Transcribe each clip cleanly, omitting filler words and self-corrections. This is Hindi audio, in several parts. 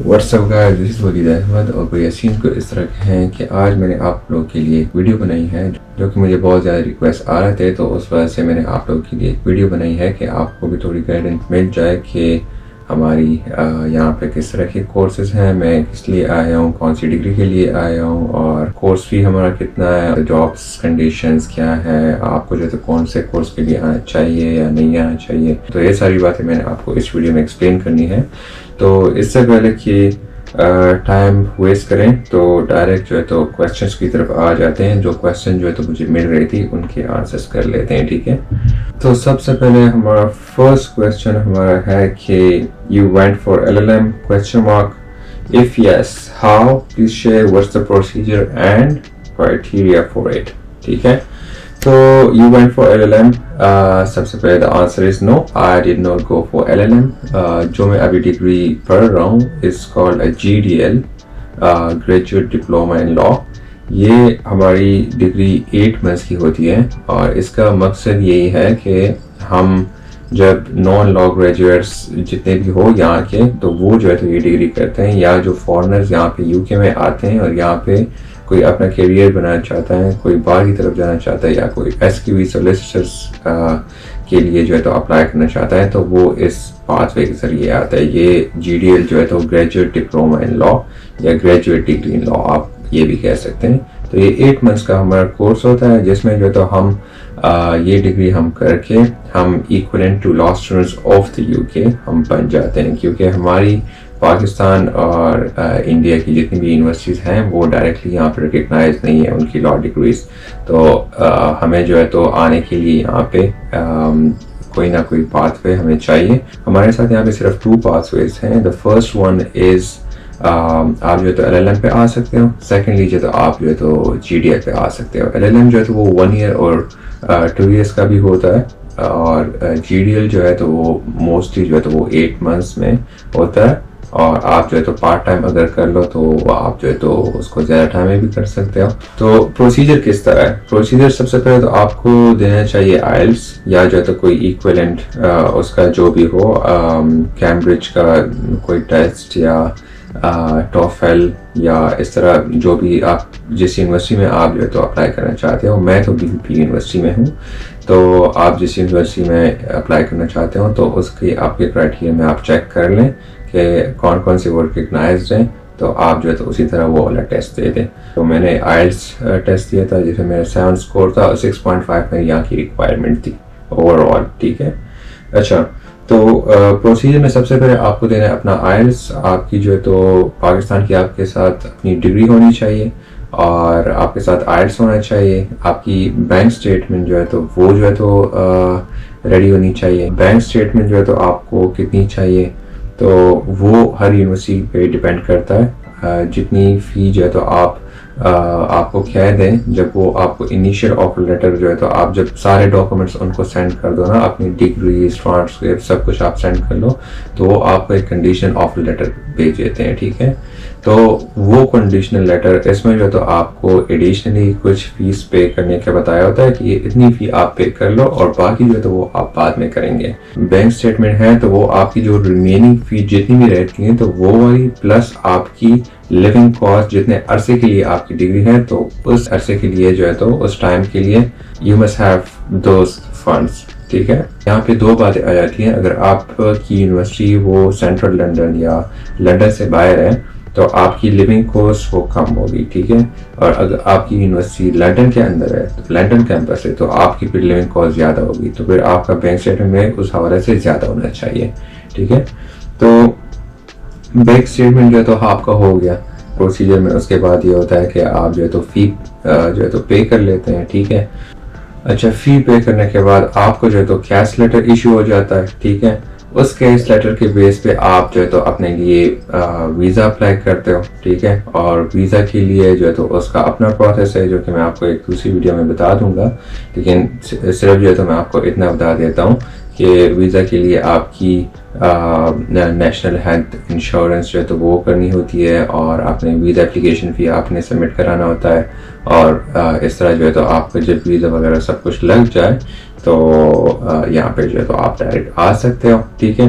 WhatsApp guys, this is Waleed Ahmed और भैया सीन को इस तरह के हैं कि आज मैंने आप लोगों के लिए एक वीडियो बनाई है जो कि मुझे बहुत ज़्यादा रिक्वेस्ट आ रहे थे, तो उस वजह से मैंने आप लोगों के लिए एक वीडियो बनाई है कि आपको भी थोड़ी गाइडेंस मिल जाए कि हमारी यहाँ पे किस तरह के कोर्सेज हैं, मैं किस लिए आया हूँ, कौन सी डिग्री के लिए आया हूँ और कोर्स फी हमारा कितना है, जॉब्स कंडीशंस क्या है, आपको जो है तो कौन से कोर्स के लिए आना चाहिए या नहीं आना चाहिए। तो ये सारी बातें मैंने आपको इस वीडियो में एक्सप्लेन करनी है। तो इससे पहले कि टाइम वेस्ट करें तो डायरेक्ट जो है तो क्वेश्चंस की तरफ आ जाते हैं। जो क्वेश्चन जो है तो मुझे मिल रही थी उनके आंसर्स कर लेते हैं, ठीक है। तो सबसे पहले हमारा फर्स्ट क्वेश्चन हमारा है कि you went for LLM question mark, if yes how, please share what's the procedure and criteria for it, ठीक है। तो you went for LLM, सबसे पहले the answer is no, I did not go for LLM। जो मैं अभी डिग्री पढ़ रहा हूँ is called a GDL, Graduate Diploma in Law। ये हमारी डिग्री 8 मंथ्स की होती है और इसका मकसद यही है कि हम जब नॉन लॉ ग्रेजुएट्स जितने भी हो यहाँ के, तो वो जो है तो ये डिग्री करते हैं, या जो फॉरेनर्स यहाँ पे UK में आते हैं और यहाँ पे कोई अपना करियर बनाना चाहता है, कोई बाहर की तरफ जाना चाहता है, या कोई SQE सोलिसिटर्स के लिए जो है तो अप्लाई करना चाहता है, तो वो इस पाथवे के जरिए आता है। ये GDL जो है तो ग्रेजुएट डिप्लोमा इन लॉ या ग्रेजुएट डिग्री इन लॉ आप ये भी कह सकते हैं। तो ये 8 मंथ्स का हमारा कोर्स होता है जिसमें जो है तो हम ये डिग्री हम करके हम equivalent to law students of the UK हम बन जाते हैं, क्योंकि हमारी पाकिस्तान और इंडिया की जितनी भी यूनिवर्सिटीज़ हैं वो डायरेक्टली यहाँ पर रिकग्नाइज नहीं है उनकी लॉ डिग्रीज। तो हमें जो है तो आने के लिए यहाँ पे कोई ना कोई पाथवे हमें चाहिए। हमारे साथ यहाँ पे सिर्फ 2 पाथवेज हैं। द फर्स्ट वन इज़ आप जो है तो LLM पे आ सकते हो, सेकेंडली जो है तो आप जो है तो GDL पे आ सकते हो। LLM जो है तो वो 1 ईयर और 2 ईयर्स का भी होता है और GDL जो है तो वो मोस्टली जो है तो वो 8 मंथ्स में होता है और आप जो है तो पार्ट टाइम अगर कर लो तो आप जो है तो उसको ज़्यादा टाइम में भी कर सकते हो। तो प्रोसीजर किस तरह है? प्रोसीजर सबसे पहले तो आपको देना चाहिए IELTS या जो है तो कोई इक्विवेलेंट उसका जो भी हो, कैम्ब्रिज का कोई टेस्ट या TOEFL या इस तरह जो भी आप जिस यूनिवर्सिटी में आप जो है तो अप्लाई करना चाहते हो। मैं तो BVP यूनिवर्सिटी में हूँ, तो आप जिस यूनिवर्सिटी में अप्लाई करना चाहते हो तो उसके आपके क्राइटेरिया में आप चेक कर लें कि कौन कौन से वो रिकग्नाइज्ड हैं, तो आप जो है तो उसी तरह वो वाला टेस्ट दे दें। तो मैंने IELTS टेस्ट दिया था जिसमें मेरा 7 स्कोर था और 6.5 मेरी यहाँ की रिक्वायरमेंट थी ओवरऑल, ठीक है। अच्छा, तो प्रोसीजर में सबसे पहले आपको देना है अपना IELTS। आपकी जो है तो पाकिस्तान की आपके साथ अपनी डिग्री होनी चाहिए और आपके साथ IELTS होना चाहिए। आपकी बैंक स्टेटमेंट जो है तो वो जो है तो रेडी होनी चाहिए। बैंक स्टेटमेंट जो है तो आपको कितनी चाहिए तो वो हर यूनिवर्सिटी पे डिपेंड करता है। जितनी फ़ी जो है तो आपको कह दें, जब वो आपको इनिशियल ऑफर लेटर जो है तो आप जब सारे डॉक्यूमेंट्स उनको सेंड कर दो ना, अपनी डिग्री ट्रांसक्रिप्ट सब कुछ आप सेंड कर लो, तो वो आपको एक कंडीशन ऑफर लेटर भेज देते हैं, ठीक है। तो वो कंडीशनल लेटर इसमें जो है तो आपको एडिशनली कुछ फीस पे करने का बताया होता है कि ये इतनी फ़ी आप पे कर लो और बाकी जो है तो वो आप बाद में करेंगे। बैंक स्टेटमेंट है तो वो आपकी जो रिमेनिंग फ़ी जितनी भी रहती है तो वो वाली प्लस आपकी लिविंग कॉस्ट जितने अरसे के लिए आपकी डिग्री है, तो उस अरसे के लिए जो है तो उस टाइम के लिए you must have those funds, ठीक है। यहाँ पे 2 बातें आ जाती हैं। अगर आपकी यूनिवर्सिटी वो सेंट्रल लंदन या लंदन से बाहर है तो आपकी लिविंग कॉस्ट वो कम होगी, ठीक है। और अगर आपकी यूनिवर्सिटी लंदन के अंदर है तो लंदन कैंपस है तो आपकी फिर लिविंग कॉस्ट ज़्यादा होगी, तो फिर आपका बैंक स्टेटमेंट में उस हवाले से ज़्यादा होना चाहिए, ठीक है। तो बैंक स्टेटमेंट जो है तो आपका हो गया प्रोसीजर में। उसके बाद ये होता है कि आप जो है तो फ़ी जो है तो पे कर लेते हैं, ठीक है। अच्छा, फ़ी पे करने के बाद आपको जो है तो कैश लेटर इशू हो जाता है, ठीक है। उस कैश लेटर के बेस पे आप जो है तो अपने लिए वीज़ा अप्लाई करते हो, ठीक है। और वीज़ा के लिए जो है तो उसका अपना प्रोसेस है जो कि मैं आपको एक दूसरी वीडियो में बता दूंगा, लेकिन सिर्फ जो है तो मैं आपको इतना बता देता हूँ कि वीज़ा के लिए आपकी नेशनल हेल्थ इंश्योरेंस जो है तो वो करनी होती है और आपने वीज़ा एप्लीकेशन फ़ी आपने सबमिट कराना होता है और इस तरह जो है तो आपको जब वीज़ा वगैरह सब कुछ लग जाए तो यहाँ पे जो है तो आप डायरेक्ट आ सकते हो, ठीक है।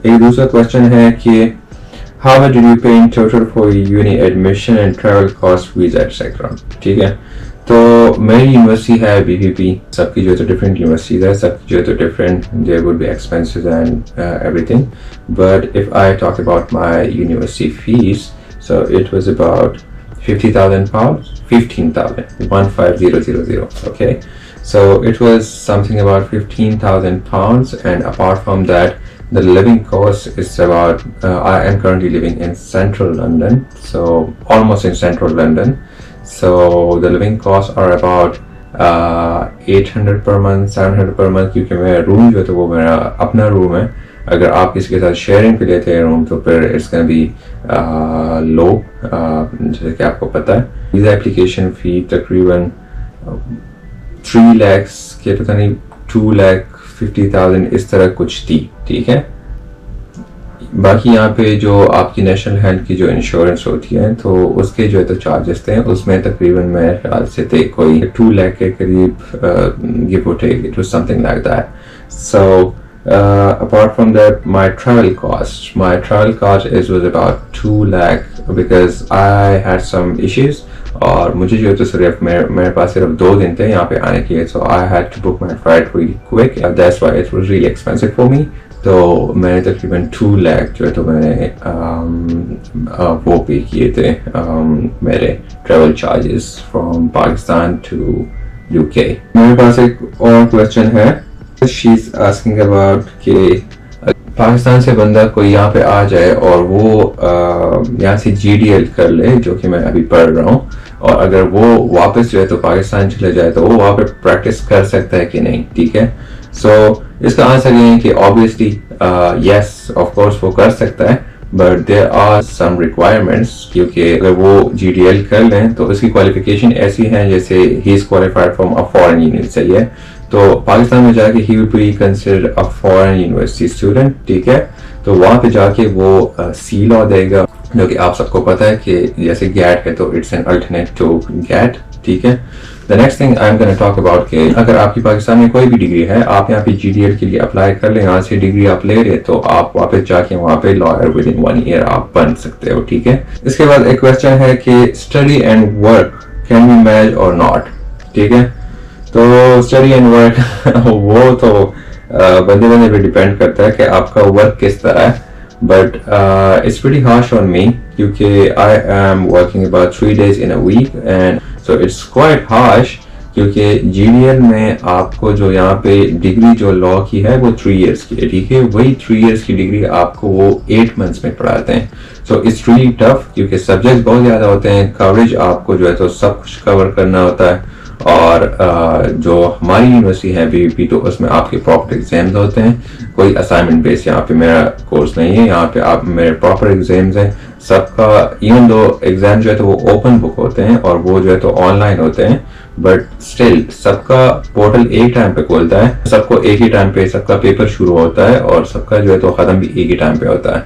एक दूसरा क्वेश्चन है कि how much did you pay in total for uni admission and travel cost, visa etc. ठीक है, तो मेरी यूनिवर्सिटी है BPP, सबकी जो तो डिफरेंट यूनिवर्सिटीज है, सबकी जो तो different, there would be expenses and everything, but if I talk about my university fees, so it was about 50,000 pounds, 15,000, okay, so it was something about 15,000 pounds, and apart from that the living cost is about I am currently living in central London, so almost in central London, so the living costs are about 800 per month, 700 per month, क्योंकि मेरा रूम जो है तो वो मेरा अपना रूम है, अगर आप किसी के साथ शेयरिंग पे लेते हैं रूम तो फिर इट्स गोना बी लो, जैसे कि आपको पता है। वीज़ा एप्लीकेशन फ़ी तकरीबन 3 लाख के पता नहीं 2,50,000 इस तरह कुछ थी, ठीक है। बाकी यहाँ पे जो आपकी नेशनल हेल्थ की जो इंश्योरेंस होती है तो उसके जो है तो चार्जेस थे, उसमें तकरीबन मेरे ख्याल से थे कोई 2 लाख के करीब, give or take, it was something like that. So apart from that, my travel cost is was about 2 lakh because I had some issues, और मुझे जो तो सिर्फ मेरे पास सिर्फ 2 दिन थे यहाँ पे आने के लिए, so I had to book my flight really quick, that's why it was really expensive for me। तो मैंने तकरीबन 2 लाख जो है तो मैंने वो पे किए थे, मेरे travel charges from Pakistan to UK। मेरे पास एक और क्वेश्चन है, She's asking about कि पाकिस्तान से बंदा कोई यहाँ पे आ जाए और वो यहाँ से GDL कर ले, जो कि मैं अभी पढ़ रहा हूँ, और अगर वो वापस जो है तो पाकिस्तान चले जाए तो वो वहाँ पे प्रैक्टिस कर सकता है कि नहीं, ठीक है। सो इसका आंसर ये है कि ऑब्वियसली यस ऑफ कोर्स वो कर सकता है, but there are some requirements, क्योंकि अगर वो GDL कर लें तो उसकी क्वालिफिकेशन ऐसी है जैसे he is qualified from a foreign university, सही है, तो पाकिस्तान में जाके he will be considered a foreign university student, ठीक है। तो वहाँ पे जाके वो सी लॉ देगा, जो कि आप सबको पता है कि जैसे गैट है तो it's an alternate to GAT, ठीक है। The next thing I am gonna talk about कि अगर आपकी पाकिस्तान में कोई भी डिग्री है, आप यहाँ पे GDL के लिए अप्लाई कर लें, यहाँ से डिग्री आप ले रहे तो आप वापस जाके वहाँ पे लॉयर विद इन 1 ईयर आप बन सकते हो, ठीक है। इसके बाद एक क्वेश्चन है कि study and work can be match और नॉट, ठीक है। तो स्टडी एंड वर्क वो तो बंदे पे डिपेंड करता है कि आपका वर्क किस तरह है, but it's pretty harsh on me क्योंकि I am working about 3 days in a week, and so it's quite harsh क्योंकि GDL में आपको जो यहाँ पे डिग्री जो लॉ की है वो 3 years की है, ठीक है। वही 3 years की डिग्री आपको वो 8 months में पढ़ाते हैं, सो इट्स रियली टफ क्योंकि सब्जेक्ट्स बहुत ज़्यादा होते हैं, कवरेज आपको जो है तो सब कुछ कवर करना होता है, और जो हमारी यूनिवर्सिटी है BPP तो उसमें आपके प्रॉपर एग्जाम्स होते हैं, कोई असाइनमेंट बेस यहाँ पे मेरा कोर्स नहीं है, यहाँ पे आप मेरे प्रॉपर एग्जाम्स हैं सबका, इवन दो एग्जाम जो है तो वो ओपन बुक होते हैं और वो जो है तो ऑनलाइन होते हैं, बट स्टिल सबका पोर्टल एक टाइम पे खुलता है, सबको एक ही टाइम पे सबका पेपर शुरू होता है और सबका जो है तो खत्म भी एक ही टाइम पे होता है।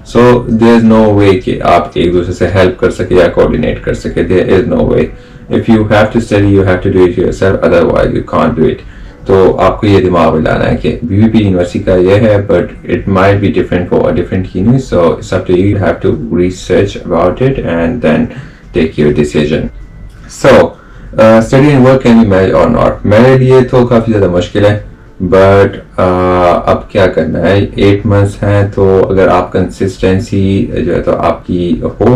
सो देयर इज नो वे कि आप एक दूसरे से हेल्प कर सके या कोऑर्डिनेट कर सके, there is no way. If you have to study, you have to do it yourself, otherwise you can't do it. तो आपको ये दिमाग में लाना है कि BPP यूनिवर्सिटी का ये है, but it might be different for a different uni, so it's up to you. You have to research about it and then take your decision. So, study and work can be managed or not. मेरे लिए तो काफ़ी ज़्यादा मुश्किल है, but अब क्या करना है, 8 months हैं तो अगर आप कंसिस्टेंसी जो है तो आपकी हो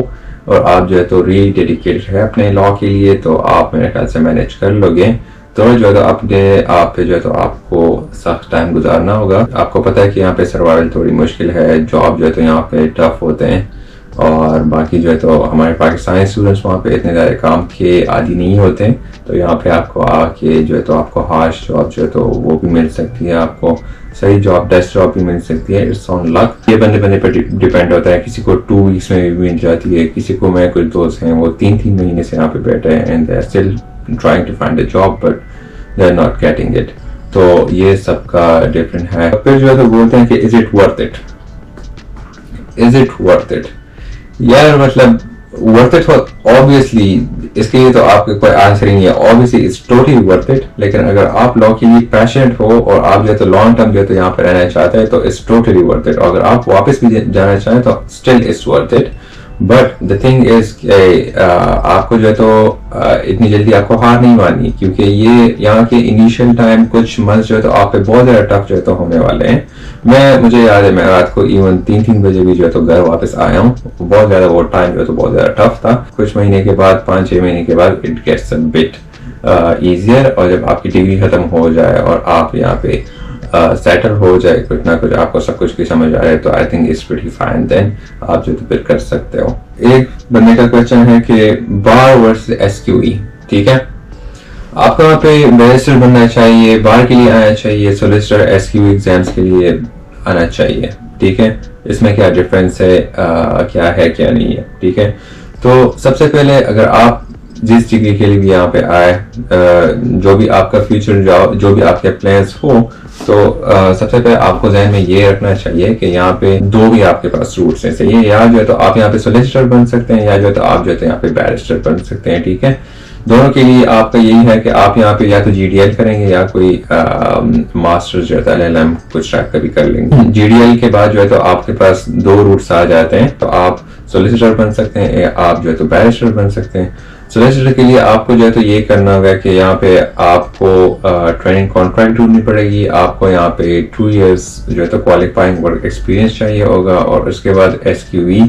और आप जो है तो रियली डेडिकेटेड है अपने लॉ के लिए, तो आप मेरे ख्याल से मैनेज कर लोगे। तो जो है तो अपने आप पे जो है तो आपको सख्त टाइम गुजारना होगा। आपको पता है कि यहाँ पे सर्वाइवल थोड़ी मुश्किल है, जॉब जो है तो यहाँ पे टफ होते हैं, और बाकी जो है तो हमारे पाकिस्तानी स्टूडेंट्स वहाँ पे इतने ज़्यादा काम के आदी नहीं होते हैं, तो यहाँ पे आपको आके जो है तो आपको हार्श जॉब जो है तो वो भी मिल सकती है, आपको सही जॉब डेस्क जॉब भी मिल सकती है, इट्स ऑन लक। ये बंदे पर डिपेंड होता है, किसी को 2 weeks में भी मिल जाती है, किसी को, मैं कुछ दोस्त हैं वो 3 महीने से यहाँ पे बैठे हैं and they are still trying to find a job but they are not getting it. तो ये सबका डिफरेंट है। फिर जो है तो बोलते हैं कि is it worth it, is it worth it. यार मतलब वर्थ इट हो ऑब्वियसली, इसके लिए तो आपके कोई आंसर ही नहीं है, obviously it's totally worth it. लेकिन अगर आप लॉ के लिए पैशनेट हो और आप जो है तो लॉन्ग टर्म जो है तो यहाँ पे रहना चाहते हैं तो इट्स टोटली वर्थ इट। अगर आप वापस भी जाना चाहें तो still it's worth it. But the thing is आपको जो है तो इतनी जल्दी आपको हार नहीं माननी, क्योंकि ये यहाँ के इनिशियल टाइम कुछ मंथ जो है तो आप पे बहुत ज्यादा टफ जो है तो होने वाले हैं। मुझे याद है मैं रात को इवन 3 बजे भी जो है तो घर वापस आया हूँ। बहुत ज्यादा वो टाइम जो है तो बहुत ज्यादा टफ था। कुछ महीने के बाद 5-6 महीने के बाद it gets a bit easier, और जब आपकी डिग्री खत्म हो जाए और आप यहाँ पे सेटल हो जाए, कुछ ना कुछ आपको सब कुछ की समझ आ रहा है, तो I think it's pretty fine, then आप जो तो फिर कर सकते हो। एक बंदे का क्वेश्चन है कि बार वर्सेस एसक्यूई, ठीक है, आपको वहाँ पे बैरिस्टर बनना चाहिए, बार के लिए आना चाहिए, सोलिसिटर एसक्यूई एग्जाम्स के लिए आना चाहिए, ठीक है, इसमें क्या डिफरेंस है, क्या है क्या नहीं है, ठीक है। तो सबसे पहले अगर आप जिस डिग्री के लिए भी यहाँ पे आए, जो भी आपका फ्यूचर जो भी आपके प्लान्स हो, तो सबसे पहले आपको ज़हन में ये रखना चाहिए कि यहाँ पे दो भी आपके पास रूट्स हैं सही है, या जो है तो आप यहाँ पे सोलिसिटर बन सकते हैं, या जो है तो आप जो है तो यहाँ पे बैरिस्टर बन सकते हैं, ठीक है। दोनों के लिए आपका यही है कि आप यहाँ पे या तो जीडीएल करेंगे या कोई मास्टर्स जो है एलएलएम कुछ टाइप का भी कर लेंगे। जीडीएल के बाद जो है तो आपके पास दो रूट्स आ जाते हैं, तो आप सोलिसिटर बन सकते हैं या आप जो है तो बैरिस्टर बन सकते हैं। सोलिसिटर के लिए आपको जो है तो ये करना होगा कि यहाँ पे आपको ट्रेनिंग कॉन्ट्रैक्ट ढूंढनी पड़ेगी, आपको यहाँ पे 2 years जो है तो क्वालिफाइंग वर्क एक्सपीरियंस चाहिए होगा, और उसके बाद एसक्यूई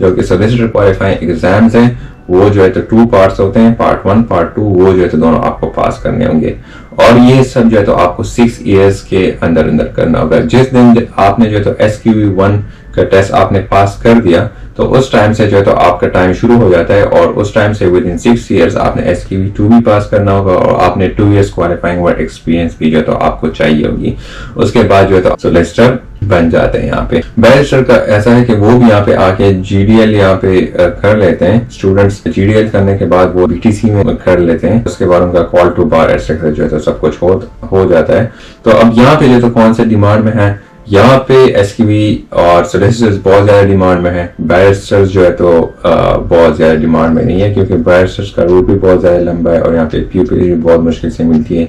जो कि सोलिसिटर क्वालिफाइंग एग्जाम्स हैं, वो जो है तो 2 पार्ट्स होते हैं, पार्ट 1 पार्ट 2, वो जो है तो दोनों आपको पास करने होंगे, और ये सब जो है तो आपको 6 years के अंदर अंदर करना होगा। जिस दिन आपने जो है तो एसक्यूई 1 का टेस्ट आपने पास कर दिया, तो उस टाइम से जो है तो आपका टाइम शुरू हो जाता है, और उस टाइम से विद इन 6 years आपने एसक्यूई 2 भी पास करना होगा, और आपने 2 years क्वालिफाइंग वर्क एक्सपीरियंस भी जो है तो आपको चाहिए होगी। उसके बाद जो है तो सोलिसिटर बन जाते हैं। यहाँ पे बैरिस्टर का ऐसा है कि वो भी यहाँ पे आके जीडीएल यहाँ पे कर लेते हैं। स्टूडेंट्स जीडीएल करने के बाद वो बीटीसी में कर लेते हैं, उसके बाद उनका कॉल टू बार एटसेट्रा जो है तो सब कुछ हो जाता है। तो अब यहाँ पे जो तो कौन से डिमांड में है, यहाँ पे एसक्यूई और सोलिसिटर्स बहुत ज्यादा डिमांड में है, बैरिस्टर्स जो है तो बहुत ज्यादा डिमांड में नहीं है, क्योंकि बैरिस्टर्स का रूट भी बहुत ज्यादा लंबा है और यहाँ पे पीपीएच भी बहुत मुश्किल से मिलती है।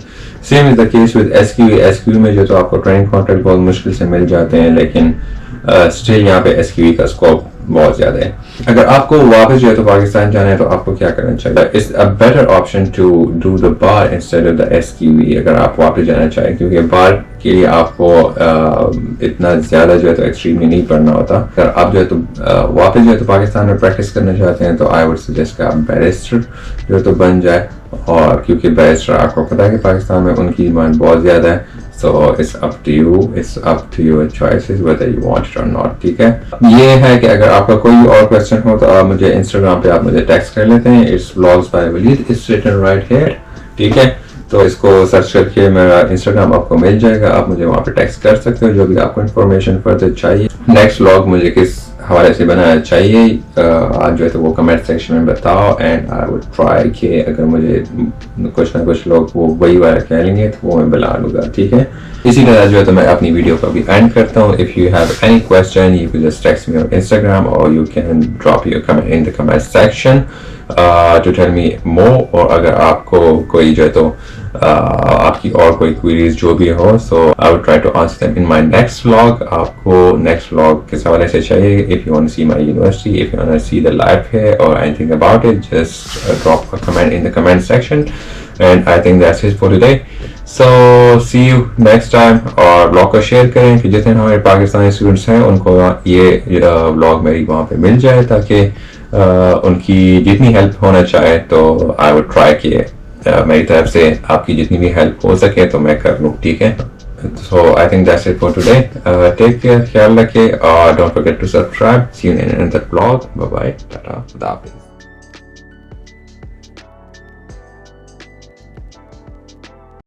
Same is the case with SQE. SQE में जो तो आपको ट्रेनिंग कॉन्ट्रैक्ट बहुत मुश्किल से मिल जाते हैं, लेकिन स्टिल यहाँ पे एसक्यूई का स्कोप बहुत ज्यादा है। अगर आपको वापस जो है तो पाकिस्तान जाना है तो आपको क्या करना चाहिए? It's a better option to do the bar instead of the SQE अगर आप वापस जाना चाहें, क्योंकि बार के लिए आपको इतना ज्यादा जो है तो एक्सट्रीमली नहीं पढ़ना होता। अगर आप जो है तो वापस जो है तो पाकिस्तान में प्रैक्टिस करना चाहते हैं तो आई वुड सजेस्ट कि आप बैरिस्टर जो है तो बन जाए, और क्योंकि बैरिस्टर आपको पता है कि पाकिस्तान में उनकी डिमांड बहुत ज्यादा है। So it's up to you, it's up to your choices whether you want it or not, ठीक है। ये है कि अगर आपका कोई और क्वेश्चन हो तो आप मुझे इंस्टाग्राम पे आप मुझे टेक्स्ट कर लेते हैं, it's vlogs by Walid, it's written right here, ठीक है। तो इसको सर्च करके मेरा इंस्टाग्राम आपको मिल जाएगा, आप मुझे वहाँ पे टेक्स्ट कर सकते हो जो भी आपको इन्फॉर्मेशन फर्दर चाहिए। नेक्स्ट व्लॉग मुझे किस हवाले से बनाना चाहिए आज जो है तो वो कमेंट सेक्शन में बताओ, एंड आई वुड ट्राई कि अगर मुझे कुछ ना कुछ लोग वो वही वाला कह लेंगे तो वो मैं बुला लूँगा, ठीक है। इसी तरह जो है तो मैं अपनी वीडियो को भी एंड करता हूँ। If you have any question you can just text me on Instagram और you can drop your comment in the comment section to tell me more, और अगर आपको कोई जो है तो आपकी और कोई क्वेरीज जो भी हो, so I will try to answer them in my next vlog. आपको नेक्स्ट व्लॉग किस हवाले से चाहिए? If you want to see my university, if you want to see the life here और anything about it, just drop a comment in the comment section, and I think that's it for today. So see you next time, और ब्लॉग को शेयर करें कि जितने हमारे पाकिस्तानी स्टूडेंट्स हैं उनको ये व्लॉग मेरी वहाँ पे मिल जाए, ताकि उनकी जितनी हेल्प होना चाहे तो आई वुड ट्राई कि मेरी तरफ से आपकी जितनी भी हेल्प हो सके तो मैं कर लूँ, ठीक है। So I think that's it for today. Take care, ख्याल रखिए, और don't forget to subscribe. See you in another vlog. Bye bye, tata, खुदा हाफिज़।